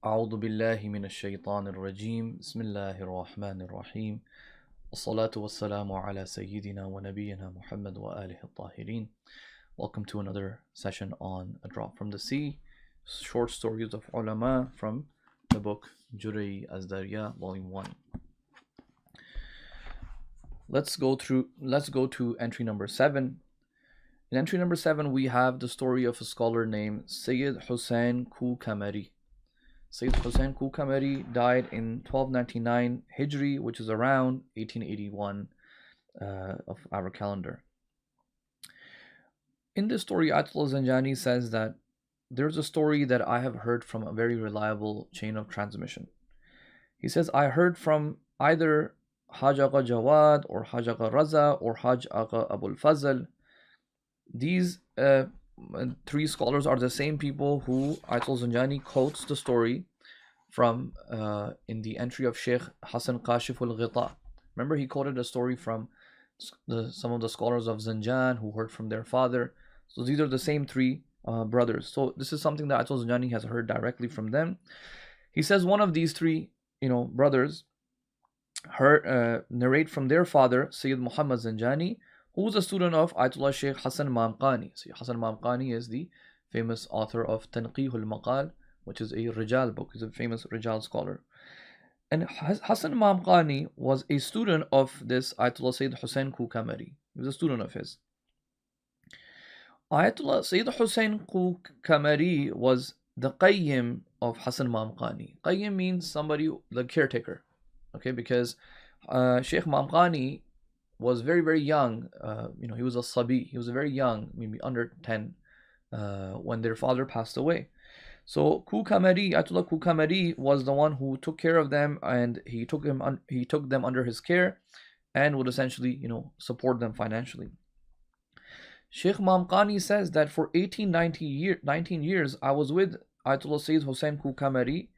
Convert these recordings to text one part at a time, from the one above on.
أعوذ بالله من الشيطان الرجيم بسم الله الرحمن الرحيم والصلاة والسلام على سيدنا ونبينا محمد وآله الطاهرين. Welcome to another session on A Drop from the Sea, short stories of Ulema from the book Jurayee Az Darya, Volume 1. Let's go to entry number 7. In entry number 7, we have the story of a scholar named Sayyid Husayn Kuh-Kamari. Sayyid Husayn Kuh-Kamari died in 1299 Hijri, which is around 1881 of our calendar. In this story, Ayatullah Zanjani says that there's a story that I have heard from a very reliable chain of transmission. He says, I heard from either Haj Agha Jawad or Haj Agha Raza or Haj Agha Abul Fazl. These three scholars are the same people who Ayatollah Zanjani quotes the story from in the entry of Shaykh Hasan Kashif al-Ghita. Remember, he quoted a story from some of the scholars of Zanjan who heard from their father. So these are the same three brothers. So this is something that Ayatollah Zanjani has heard directly from them. He says one of these three, brothers narrate from their father, Sayyid Muhammad Zanjani, who was a student of Ayatollah Shaykh Hasan Mamqani. So Hasan Mamqani is the famous author of Tanqihul Maqal, which is a Rijal book. He's a famous Rijal scholar. And Hasan Mamqani was a student of this Ayatollah Sayyid Husayn Kuh-Kamari. He was a student of his. Ayatollah Sayyid Husayn Kuh-Kamari was the Qayyim of Hasan Mamqani. Qayyim means somebody, the caretaker. Okay, because Shaykh Mamqani was very, very young. He was a sabi. He was very young, maybe under 10, when their father passed away. So Kuh-Kamari, Ayatollah Kuh-Kamari was the one who took care of them, and he took them under his care, and would essentially, support them financially. Shaykh Mamqani says that for 19 years, I was with Ayatollah Sayyid Husayn Kuh-Kamari,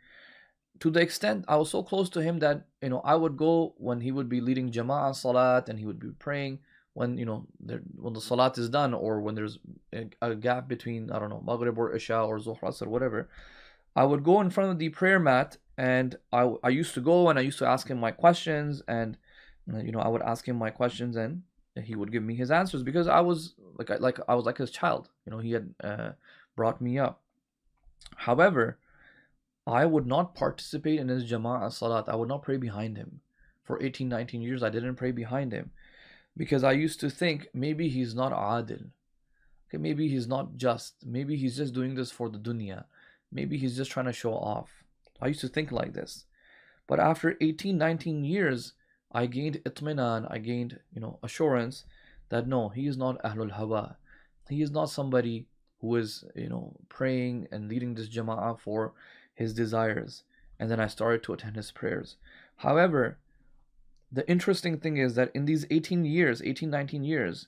to the extent I was so close to him that I would go when he would be leading Jama'ah Salat and he would be praying when when the Salat is done, or when there's a gap between, I don't know, Maghrib or Isha or Zuhr or whatever. I would go in front of the prayer mat, and I used to go and I used to ask him my questions, and I would ask him my questions and he would give me his answers, because I was like his child. He had brought me up. However, I would not participate in his Jama'ah Salat. I would not pray behind him. For 19 years, I didn't pray behind him, because I used to think maybe he's not adil. Okay, maybe he's not just. Maybe he's just doing this for the dunya. Maybe he's just trying to show off. I used to think like this. But after 19 years, I gained itminan, I gained, assurance that no, he is not Ahlul Hawa. He is not somebody who is, praying and leading this Jama'ah for his desires. And then I started to attend his prayers. However, the interesting thing is that in these 19 years,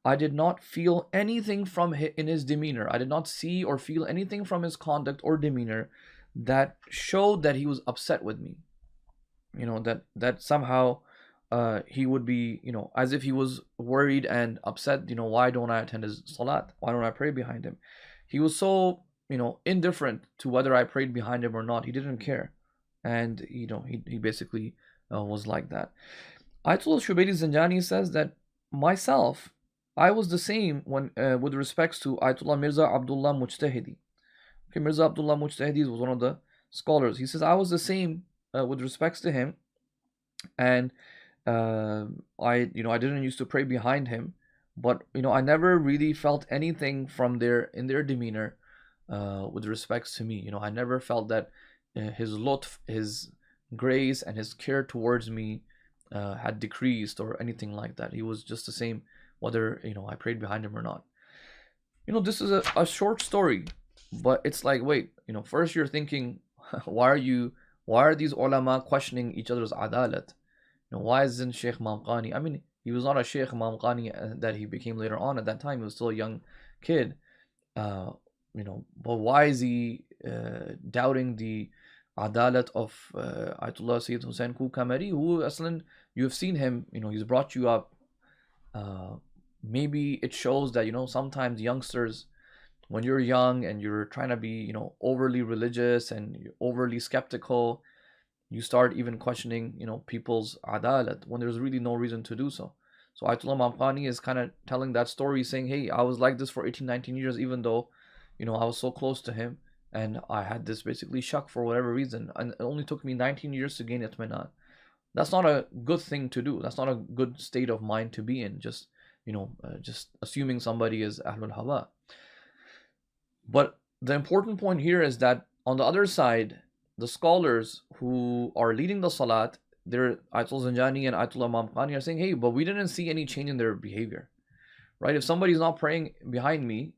I did not feel anything in his demeanor. I did not see or feel anything from his conduct or demeanor that showed that he was upset with me. That somehow he would be, as if he was worried and upset, why don't I attend his salat? Why don't I pray behind him? He was so, indifferent to whether I prayed behind him or not. He didn't care. And, he basically was like that. Ayatullah Shubayri Zanjani says that myself, I was the same when with respects to Ayatullah Mirza Abdullah Mujtahidi. Okay, Mirza Abdullah Mujtahidi was one of the scholars. He says I was the same with respects to him, and I didn't used to pray behind him, but I never really felt anything from in their demeanor with respects to me. I never felt that his lutf, his grace, and his care towards me had decreased or anything like that. He was just the same whether I prayed behind him or not. This is a short story, but it's like, wait, first you're thinking, why are these ulama questioning each other's adalat? Why isn't Shaykh Mamqani? I mean, he was not a Shaykh Mamqani that he became later on. At that time, he was still a young kid. But why is he doubting the adalat of Ayatollah Sayyid Husayn Kuh-Kamari, who aslan, you have seen him, he's brought you up. Maybe it shows that sometimes youngsters when you're young and you're trying to be, overly religious and you're overly skeptical, you start even questioning, people's adalat when there's really no reason to do so. So Ayatollah Mamqani is kind of telling that story, saying, hey, I was like this for 18, 19 years, even though, I was so close to him, and I had this basically shak for whatever reason, and it only took me 19 years to gain itminan. That's not a good thing to do. That's not a good state of mind to be in. Just assuming somebody is Ahlul Hawa. But the important point here is that on the other side, the scholars who are leading the salat, they're Ayatollah Zanjani and Ayatollah Mamqani, are saying, hey, but we didn't see any change in their behavior, right? If somebody's not praying behind me,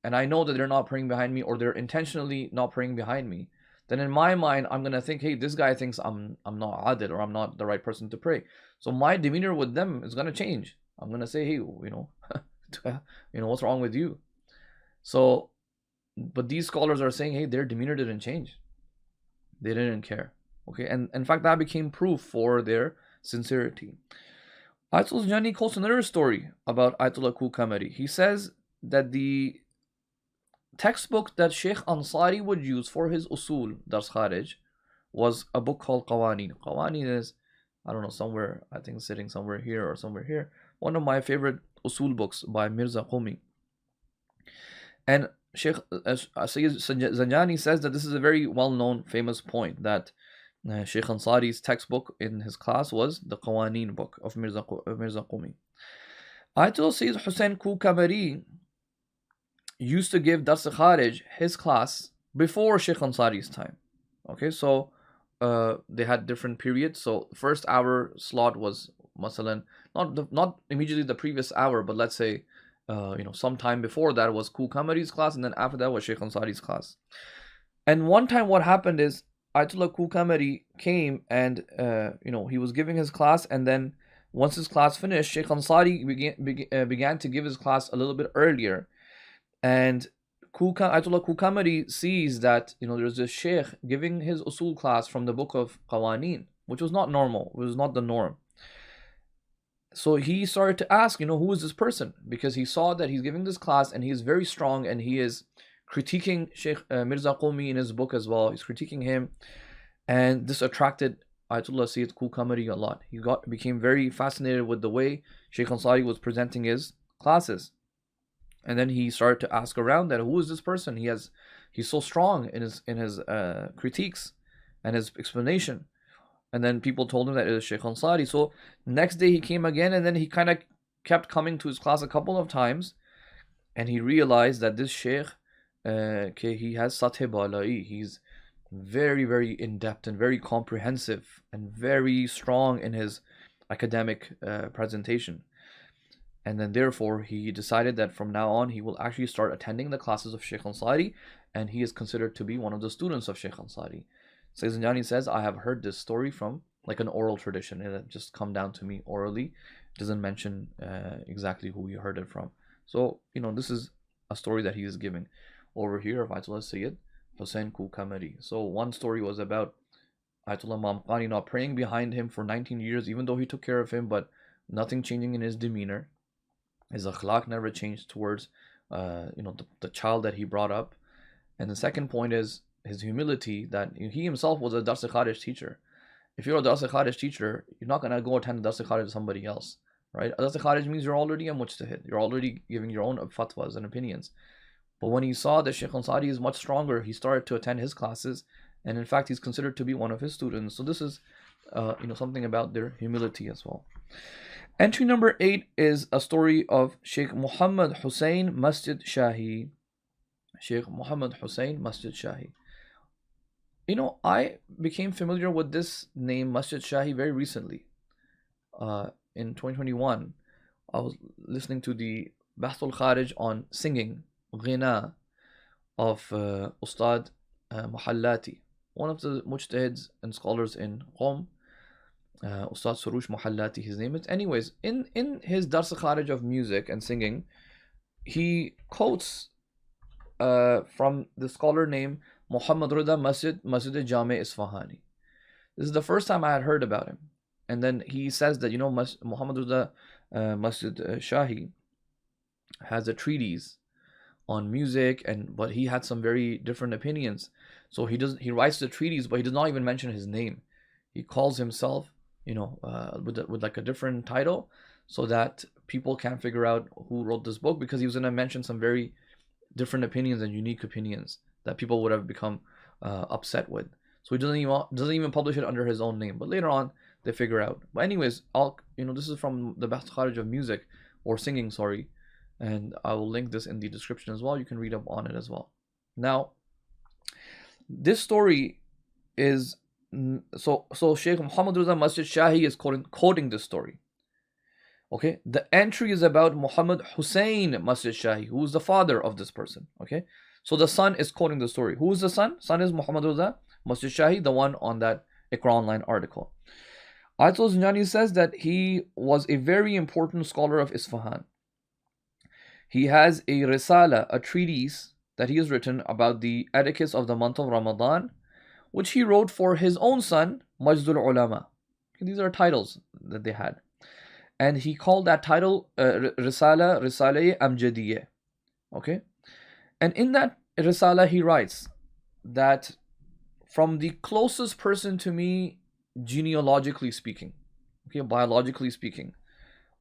and I know that they're not praying behind me, or they're intentionally not praying behind me, then in my mind, I'm going to think, hey, this guy thinks I'm not adil, or I'm not the right person to pray. So my demeanor with them is going to change. I'm going to say, hey, what's wrong with you? So, but these scholars are saying, hey, their demeanor didn't change. They didn't care. Okay, and in fact, that became proof for their sincerity. Ayatollah Zanjani quotes another story about Ayatollah Kuh-Kamari. He says that the textbook that Sheikh Ansari would use for his usul, Dars Kharij, was a book called Qawaneen. Qawaneen is, I don't know, somewhere, I think sitting somewhere here or somewhere here. One of my favorite usul books by Mirza Qumi. And Shaykh Sayyid Zanjani says that this is a very well-known, famous point, that Shaykh Ansari's textbook in his class was the Qawaneen book of Mirza Qumi. Ayatollah Sayyid Husayn Kuh-Kamari used to give Dars Kharij, his class, before Shaykh Ansari's time. Okay, so they had different periods. So first hour slot was, masalan, not immediately the previous hour, but let's say, sometime before that was Kuh-Kamari's class, and then after that was Shaykh Ansari's class. And one time what happened is, Ayatollah Kuh-Kamari came and, he was giving his class, and then once his class finished, Shaykh Ansari began to give his class a little bit earlier. And Ayatollah Kuh-Kamari sees that, there's this Shaykh giving his usul class from the book of Qawaneen, which was not normal, it was not the norm. So he started to ask, who is this person? Because he saw that he's giving this class and he is very strong, and he is critiquing Shaykh Mirza Qumi in his book as well. He's critiquing him, and this attracted Ayatollah Sayyid Kuh-Kamari a lot. He became very fascinated with the way Shaykh Ansari was presenting his classes. And then he started to ask around that, who is this person? He's so strong in his critiques and his explanation. And then people told him that it was Shaykh Ansari. So next day he came again, and then he kind of kept coming to his class a couple of times, and he realized that this Shaykh, he has Sath Balai. He's very, very in-depth and very comprehensive and very strong in his academic presentation. And then therefore he decided that from now on he will actually start attending the classes of Shaykh Ansari, and he is considered to be one of the students of Shaykh Ansari. Sayyid Zanjani says, I have heard this story from like an oral tradition. It just come down to me orally. It doesn't mention exactly who he heard it from. So, this is a story that he is giving over here of Ayatollah Sayyid Husayn Kuh-Kamari. So one story was about Ayatollah Mamqani not praying behind him for 19 years, even though he took care of him, but nothing changing in his demeanor. His akhlaq never changed towards, the child that he brought up. And the second point is his humility, that he himself was a Dars Kharij teacher. If you're a Dars Kharij teacher, you're not going to go attend a Dars Kharij to somebody else, right? A Dars Kharij means you're already a mujtahid. You're already giving your own fatwas and opinions. But when he saw that Shaykh Ansari is much stronger, he started to attend his classes, and in fact, he's considered to be one of his students. So this is, something about their humility as well. Entry number 8 is a story of Sheikh Muhammad Husayn Masjid-Shahi. Sheikh Muhammad Husayn Masjid-Shahi. I became familiar with this name, Masjid-Shahi, very recently. In 2021, I was listening to the Bahthul Kharij on singing, Ghina, of Ustad Muhallati, one of the mujtahids and scholars in Qom. Ustad Surush Muhallati, his name is. Anyways, in his Dars Kharij of music and singing, he quotes from the scholar named Muhammad Rida Masjid Jami Isfahani. This is the first time I had heard about him. And then he says that, Muhammad Rida Masjid Shahi has a treatise on music, but he had some very different opinions. So he writes the treatise, but he does not even mention his name. He calls himself, with like a different title, so that people can't figure out who wrote this book, because he was going to mention some very different opinions and unique opinions that people would have become upset with. So he doesn't even publish it under his own name. But later on, they figure out. But anyways, this is from the Bahth Kharij of music, or singing, sorry, and I will link this in the description as well. You can read up on it as well. Now, this story is so Shaykh Muhammad Reza Masjid-Shahi is quoting this story. Okay, the entry is about Muhammad Husayn Masjid-Shahi, who is the father of this person. Okay, so the son is quoting the story. Who is the son? Son is Muhammad Reza Masjid-Shahi, the one on that Iqra Online article. Ayatullah Zanjani says that he was a very important scholar of Isfahan. He has a risala, a treatise that he has written about the etiquettes of the month of Ramadan, which he wrote for his own son, Majdul Ulema. These are titles that they had. And he called that title Risale Amjadiyya. Okay? And in that risala he writes that from the closest person to me, genealogically speaking, okay, biologically speaking,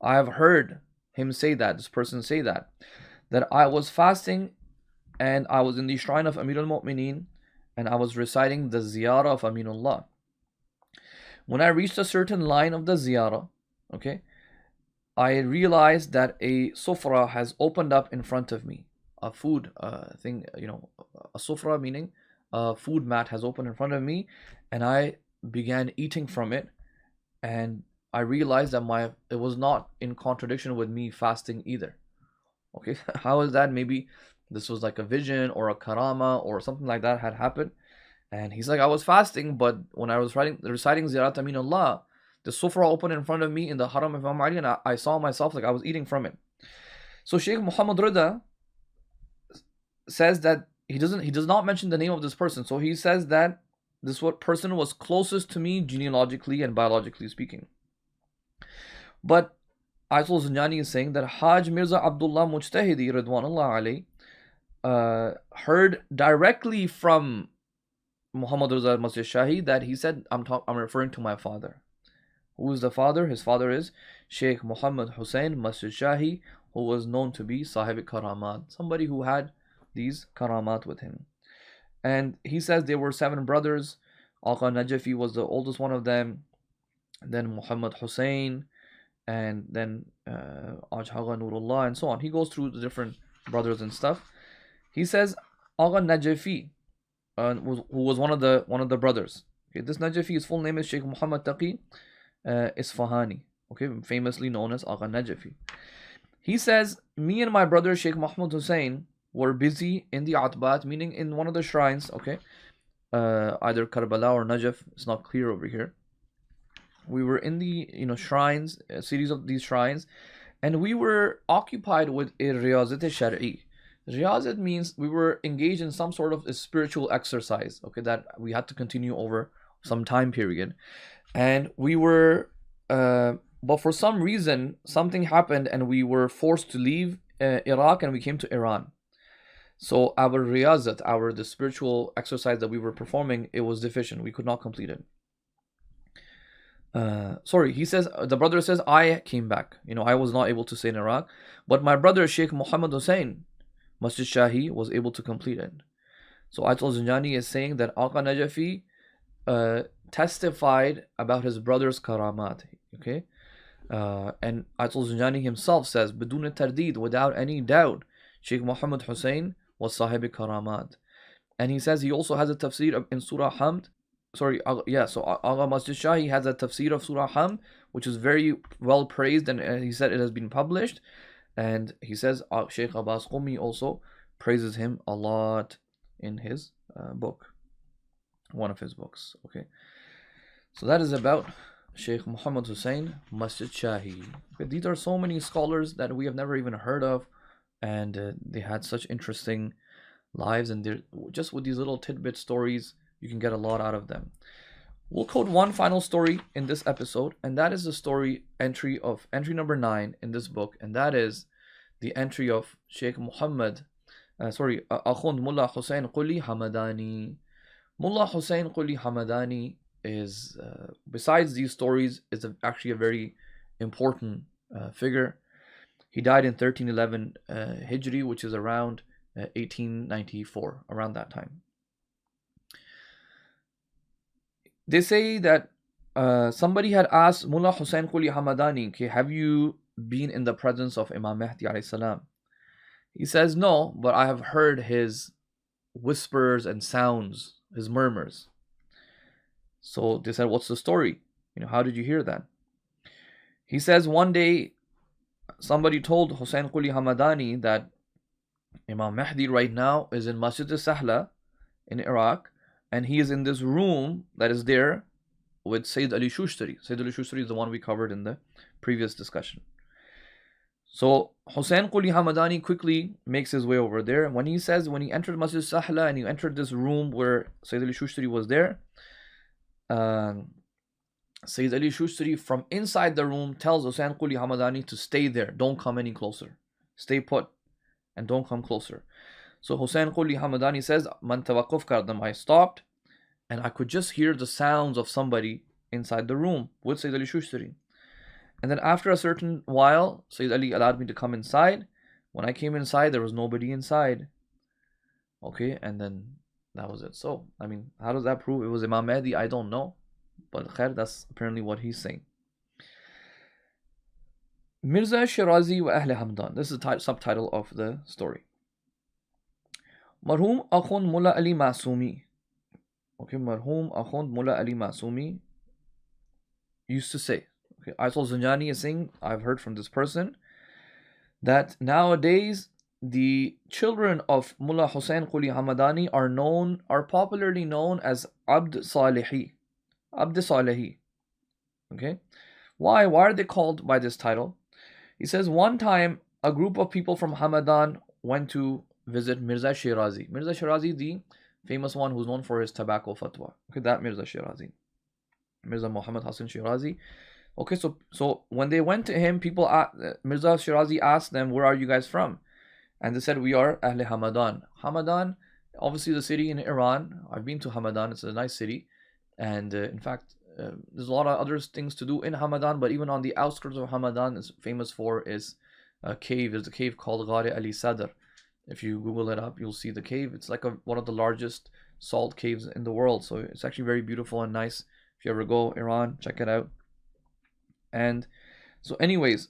I have heard him say that, this person say that I was fasting and I was in the shrine of Amir al-Mu'mineen and I was reciting the ziyarah of Aminullah. When I reached a certain line of the ziyarah, okay, I realized that a sufra has opened up in front of me. A food thing, a sufra meaning a food mat has opened in front of me, and I began eating from it, and I realized that it was not in contradiction with me fasting either. Okay, how is that? Maybe this was like a vision or a karama or something like that had happened. And he's like, I was fasting, but when I was reciting Ziyarat Aminullah, the sufra opened in front of me in the Haram of Imam Ali, and I saw myself like I was eating from it. So Shaykh Muhammad Rida says that he does not mention the name of this person. So he says that this person was closest to me genealogically and biologically speaking. But Ayatollah Zanjani is saying that Haj Mirza Abdullah Mujtahidi Ridwanullah alayhi heard directly from Muhammad Reza Masjid-Shahi that he said, I'm referring to my father. Who is the father? His father is Shaykh Muhammad Husayn Masjid-Shahi, who was known to be Sahib Karamat, somebody who had these Karamat with him. And he says there were 7 brothers. Agha Najafi was the oldest one of them, then Muhammad Husayn, and then Agha Nurullah, and so on. He goes through the different brothers and stuff. He says Agha Najafi, who was one of the brothers. Okay, this Najafi, his full name is Shaykh Muhammad Taqi Isfahani, okay, famously known as Agha Najafi. He says, me and my brother Shaykh Muhammad Hussain were busy in the Atbat, meaning in one of the shrines, okay, either Karbala or Najaf, it's not clear over here. We were in the shrines, a series of these shrines, and we were occupied with a riyazat shari. Riyazat means we were engaged in some sort of a spiritual exercise, okay, that we had to continue over some time period. And we were, but for some reason, something happened and we were forced to leave Iraq and we came to Iran. So our riyazat, the spiritual exercise that we were performing, it was deficient. We could not complete it. He says, the brother says, I came back. I was not able to stay in Iraq, but my brother Shaykh Muhammad Hussain Masjid-Shahi was able to complete it. So Ayatollah Zanjani is saying that Agha Najafi testified about his brother's karamat. Okay, and Ayatollah Zanjani himself says, Bidun tardid, without any doubt, Shaykh Muhammad Hussain was Sahib Karamat. And he says he also has a tafsir in Surah Hamd. So Agha Masjid-Shahi has a tafsir of Surah Hamd, which is very well praised, and he said it has been published. And he says Shaykh Abbas Qumi also praises him a lot in his book, one of his books. Okay, so that is about Shaykh Muhammad Husayn Masjid-Shahi. Okay, these are so many scholars that we have never even heard of, and they had such interesting lives, and just with these little tidbit stories, you can get a lot out of them. We'll quote one final story in this episode, and that is the story entry number 9 in this book, and that is the entry of Shaykh Muhammad Akhund Mulla Husayn Quli Hamedani. Mulla Husayn Quli Hamedani is, besides these stories, is actually a very important figure. He died in 1311 Hijri, which is around 1894, around that time. They say that somebody had asked Mullah Husayn Quli Hamedani, have you been in the presence of Imam Mahdi alayhi salam? He says, no, but I have heard his whispers and sounds, his murmurs. So they said, what's the story? How did you hear that? He says, one day somebody told Husayn Quli Hamedani that Imam Mahdi right now is in Masjid-Shahi in Iraq, and he is in this room that is there with Sayyid Ali Shushtari. Sayyid Ali Shushtari is the one we covered in the previous discussion. So Husayn Quli Hamedani quickly makes his way over there. When he entered Masjid-Shahi and he entered this room where Sayyid Ali Shushtari was there, Sayyid Ali Shushtari from inside the room tells Husayn Quli Hamedani to stay there, don't come any closer, stay put and don't come closer. So Husayn Quli Hamedani says, Man tawaqquf kardam, I stopped and I could just hear the sounds of somebody inside the room with Sayyid Ali Shushtari. And then after a certain while, Sayyid Ali allowed me to come inside. When I came inside, there was nobody inside. Okay, and then that was it. So, how does that prove it was Imam Mahdi? I don't know. But khair, that's apparently what he's saying. Mirza Shirazi wa Ahl Hamdan. This is the subtitle of the story. Marhum Akhund Mulla Ali Masumi. Okay, Marhum Akhund Mulla Ali Masumi used to say, okay, Ayatullah Zanjani is saying, I've heard from this person that nowadays the children of Mullah Husayn Quli Hamedani are popularly known as Abd Salihi. Abd Salihi. Okay? Why are they called by this title? He says one time a group of people from Hamadan went to visit Mirza Shirazi. Mirza Shirazi, the famous one who's known for his tobacco fatwa. Okay, that Mirza Shirazi. Mirza Muhammad Hassan Shirazi. Okay, so when they went to him, Mirza Shirazi asked them, where are you guys from? And they said, we are Ahl Hamadan. Hamadan, obviously the city in Iran. I've been to Hamadan, it's a nice city. And in fact, there's a lot of other things to do in Hamadan, but even on the outskirts of Hamadan, it's famous for is a cave. There's a cave called Ghar Ali Sadr. If you Google it up, you'll see the cave. It's like one of the largest salt caves in the world. So it's actually very beautiful and nice. If you ever go Iran, check it out. And so anyways,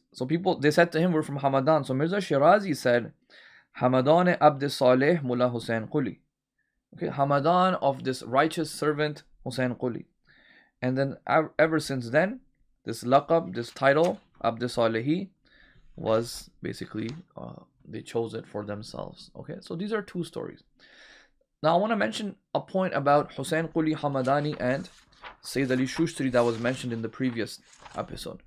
they said to him, we're from Hamadan. So Mirza Shirazi said, Hamadan Abd Saleh Mullah Husayn Quli. Okay, Hamadan of this righteous servant Husayn Quli. And then ever since then, this laqab, this title, Abd Salihi, was basically, they chose it for themselves. Okay, so these are two stories. Now I want to mention a point about Husayn Quli Hamedani and Sayyid Ali Shushtari that was mentioned in the previous episode.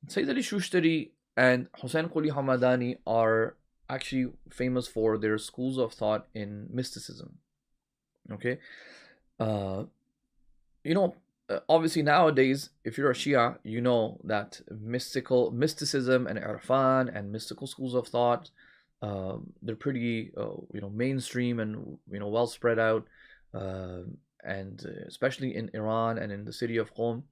Sayyid Ali Shushtari and Husayn Quli Hamedani are actually famous for their schools of thought in mysticism. Okay, obviously nowadays, if you're a Shia, you know that mysticism and irfan and mystical schools of thought, they're pretty, mainstream and well spread out, and especially in Iran and in the city of Qom.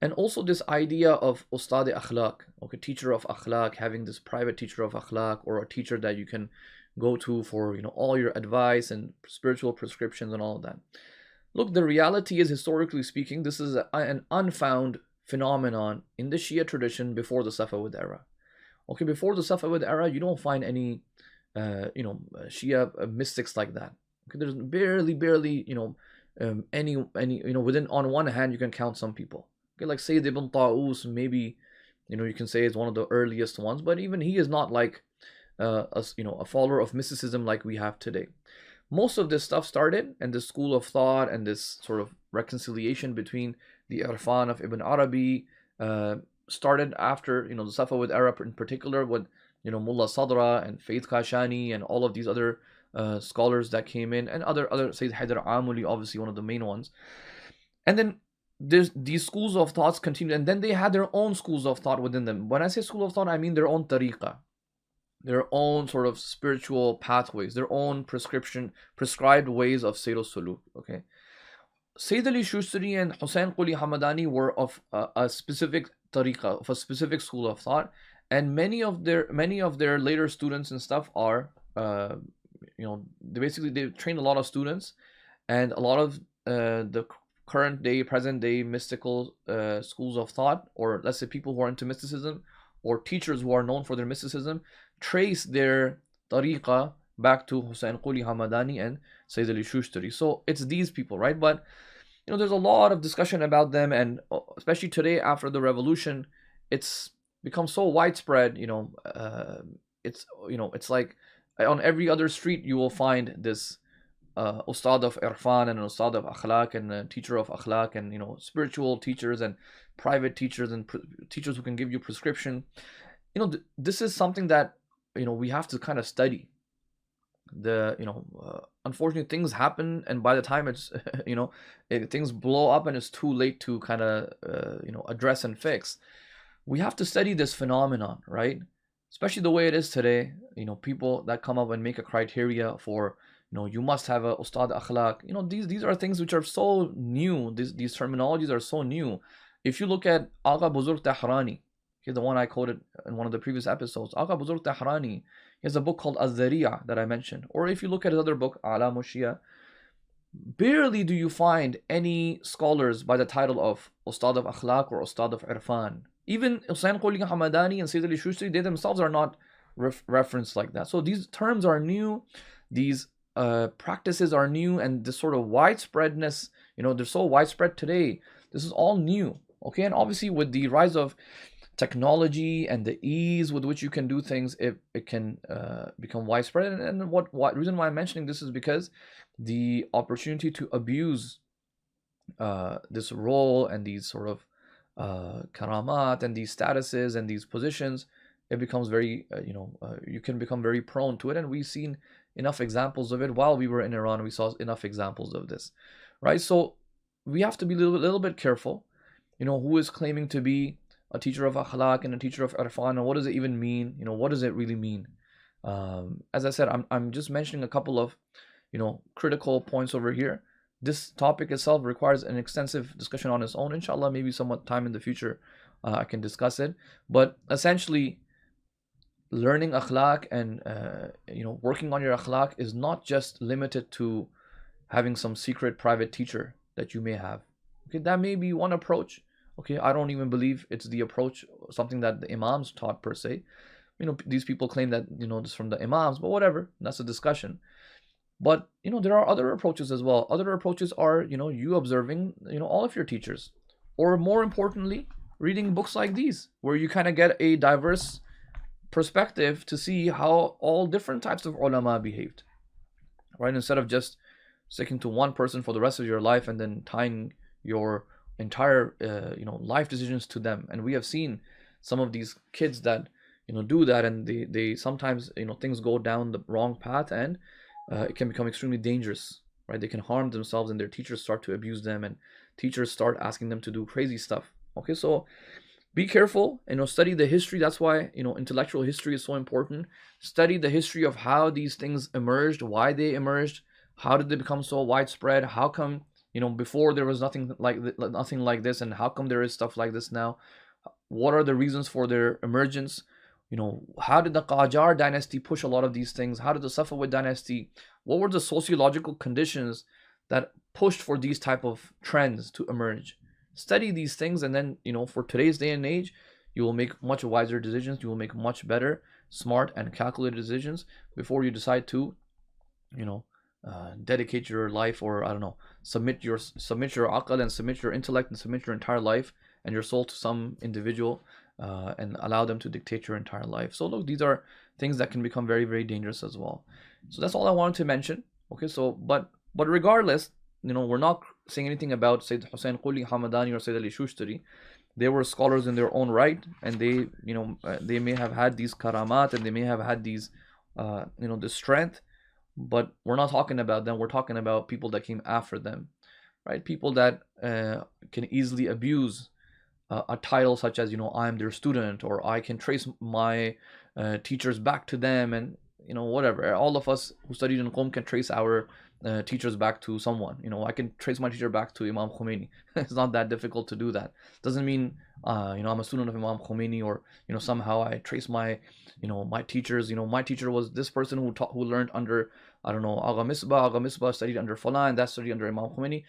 And also this idea of Ustad Akhlaq, okay, teacher of Akhlaq, having this private teacher of Akhlaq or a teacher that you can go to for all your advice and spiritual prescriptions and all of that. Look, the reality is, historically speaking, this is an unfound phenomenon in the Shia tradition before the Safavid era. Okay, before the Safavid era, you don't find any, Shia mystics like that. Okay, there's barely, any, within, on one hand, you can count some people. Okay, like Sayyid Ibn Ta'us, maybe, you can say is one of the earliest ones, but even he is not like, a follower of mysticism like we have today. Most of this stuff started, and this school of thought and this sort of reconciliation between the Irfan of Ibn Arabi started after, the Safavid era in particular, with, Mulla Sadra and Faith Kashani and all of these other scholars that came in, and other Sayyid Haidar Amuli, obviously one of the main ones. And then these schools of thoughts continued, and then they had their own schools of thought within them. When I say school of thought, I mean their own tariqah. their own sort of spiritual pathways, their own prescribed ways of Sayr al-Suluk. Okay, Sayyid Ali Shushtari and Husayn Quli Hamedani were of a specific tariqa, of a specific school of thought, and many of their later students and stuff are, they trained a lot of students, and a lot of the current day, present day mystical schools of thought, or let's say people who are into mysticism, or teachers who are known for their mysticism, trace their tariqa back to Husayn Quli Hamedani and Sayyid Ali Shushtari. So it's these people, right? But there's a lot of discussion about them, and especially today after the revolution, it's become so widespread. It's like on every other street you will find this ustad of irfan and an ustad of akhlaq and a teacher of akhlaq, and spiritual teachers and private teachers and teachers who can give you prescription. This is something that we have to kind of study. Unfortunately, things happen, and by the time it's things blow up and it's too late to kind of address and fix. We have to study this phenomenon, right? Especially the way it is today. People that come up and make a criteria for you must have a ustad akhlaq. These are things which are so new. These terminologies are so new. If you look at Agha Buzurg Tahrani, he's the one I quoted in one of the previous episodes. Agha Buzurg Tahrani, he has a book called Az Darya that I mentioned. Or if you look at his other book, A'lam Shia, barely do you find any scholars by the title of Ustad of Akhlaq or Ustad of Irfan. Even Husayn Quli Hamedani and Sayyid Ali Shushtari, they themselves are not referenced like that. So these terms are new, these practices are new, and this sort of widespreadness, they're so widespread today. This is all new, okay? And obviously with the rise of technology and the ease with which you can do things, it can become widespread. And what reason why I'm mentioning this is because the opportunity to abuse this role and these sort of karamat and these statuses and these positions, it becomes very you can become very prone to it. And we've seen enough examples of it while we were in Iran. We saw enough examples of this, right? So we have to be a little bit careful, who is claiming to be a teacher of akhlaq and a teacher of irfan, and what does it even mean? What does it really mean? As I said, I'm just mentioning a couple of critical points over here. This topic itself requires an extensive discussion on its own. Inshallah, maybe somewhat time in the future I can discuss it. But essentially, learning akhlaq and working on your akhlaq is not just limited to having some secret private teacher that you may have. Okay, that may be one approach. Okay, I don't even believe it's the approach, something that the imams taught per se. These people claim that this from the imams, but whatever, that's a discussion. But there are other approaches as well. Other approaches are you observing all of your teachers, or more importantly, reading books like these, where you kind of get a diverse perspective to see how all different types of ulama behaved, right? Instead of just sticking to one person for the rest of your life and then tying your entire life decisions to them. And we have seen some of these kids that do that, and they sometimes things go down the wrong path, and it can become extremely dangerous, right? They can harm themselves, and their teachers start to abuse them, and teachers start asking them to do crazy stuff. Okay, so be careful, study the history. That's why intellectual history is so important. Study the history of how these things emerged, why they emerged, how did they become so widespread, how come before there was nothing like this, and how come there is stuff like this now? What are the reasons for their emergence? How did the Qajar dynasty push a lot of these things? How did the Safavid dynasty? What were the sociological conditions that pushed for these type of trends to emerge? Study these things, and then for today's day and age, you will make much wiser decisions. You will make much better, smart, and calculated decisions before you decide to dedicate your life, or I don't know, submit your aql and submit your intellect and submit your entire life and your soul to some individual, and allow them to dictate your entire life. So look, these are things that can become very, very dangerous as well. So that's all I wanted to mention. Okay, so but regardless, we're not saying anything about Sayyid Husayn Quli Hamedani or Sayyid Ali Shushtari. They were scholars in their own right, and they may have had these karamat, and they may have had these the strength. But we're not talking about them. We're talking about people that came after them, right? People that can easily abuse a title such as I'm their student, or I can trace my teachers back to them, and whatever. All of us who studied in Qom can trace our teachers back to someone. I can trace my teacher back to Imam Khomeini. It's not that difficult to do that. Doesn't mean I'm a student of Imam Khomeini, or somehow I trace my my teachers. My teacher was this person who learned under, I don't know, Agha Misbah studied under Falan, and that studied under Imam Khomeini.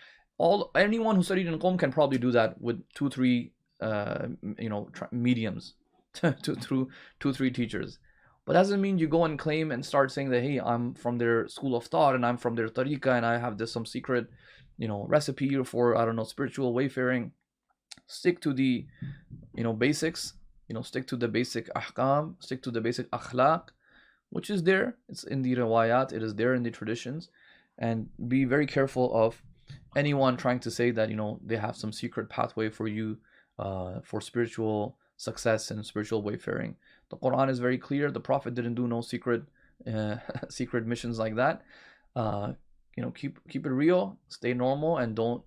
Anyone who studied in Qom can probably do that with 2-3 mediums through 2-3 teachers. But that doesn't mean you go and claim and start saying that, hey, I'm from their school of thought, and I'm from their tariqah, and I have some secret recipe for, I don't know, spiritual wayfaring. Stick to the basics. Stick to the basic ahkam, stick to the basic akhlaq, which is there. It's in the riwayat, it is there in the traditions. And be very careful of anyone trying to say that they have some secret pathway for you for spiritual success and spiritual wayfaring. The Quran is very clear. The Prophet didn't do no secret secret missions like that. Keep it real, stay normal, and don't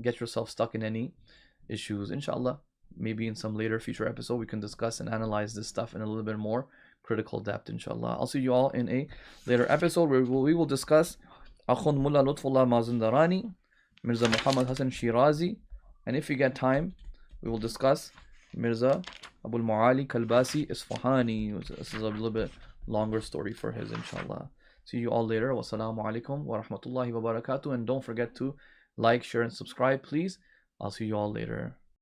get yourself stuck in any issues. Inshallah, maybe in some later future episode we can discuss and analyze this stuff in a little bit more critical depth. Inshallah, I'll see you all in a later episode where we will discuss Akhund Mulla Lutfullah Mazandarani, Mirza Muhammad Hassan Shirazi, and if we get time, we will discuss Mirza Abul Muali Kalbasi Isfahani. This is a little bit longer story for his, inshallah. See you all later. Wassalamu alaikum wa rahmatullahi wa barakatuh. And don't forget to like, share, and subscribe, please. I'll see you all later.